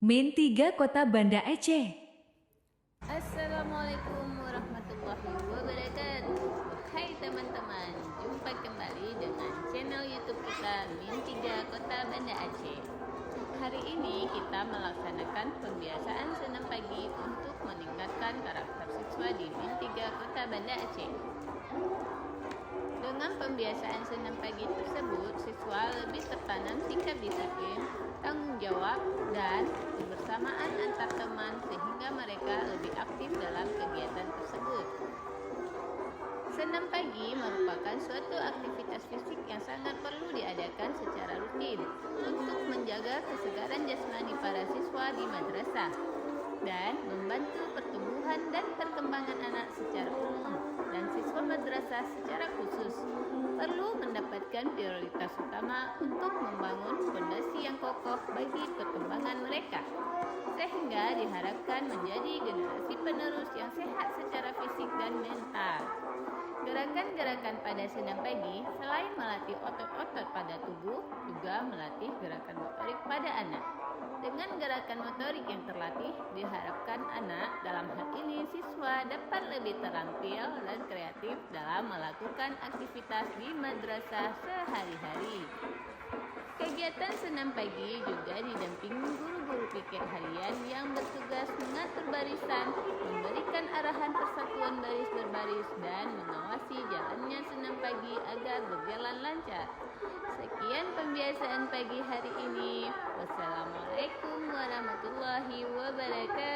Min 3 Kota Banda Aceh. Assalamualaikum warahmatullahi wabarakatuh. Hai teman-teman, jumpa kembali dengan channel YouTube kita Min 3 Kota Banda Aceh. Hari ini kita melaksanakan pembiasaan senam pagi untuk meningkatkan karakter siswa di Min 3 Kota Banda Aceh. Dengan pembiasaan senam pagi tersebut, siswa lebih tertanam sikap disiplin, tanggung jawab, dan kebersamaan antar teman sehingga mereka lebih aktif dalam kegiatan tersebut. Senam pagi merupakan suatu aktivitas fisik yang sangat perlu diadakan secara rutin untuk menjaga kesegaran jasmani para siswa di madrasah dan membantu pertumbuhan dan perkembangan anak secara umum dan siswa madrasah secara khusus perlu mendapatkan prioritas utama untuk membangun fondasi yang kokoh bagi perkembangan mereka sehingga diharapkan menjadi generasi penerus yang sehat secara fisik dan mental. Gerakan-gerakan pada senam pagi selain melatih otot-otot pada tubuh juga melatih gerakan motorik pada anak. Dengan gerakan motorik yang terlatih, diharapkan anak, dalam hal ini siswa, dapat lebih terampil dan kreatif dalam melakukan aktivitas di madrasah sehari-hari. Kegiatan senam pagi juga didampingi guru-guru piket harian yang bertugas mengatur barisan, memberikan arahan persatuan baris berbaris, dan mengawasi jalannya senam pagi agar berjalan lancar. Sekian pembiasaan pagi hari ini. Wassalamualaikum warahmatullahi wabarakatuh.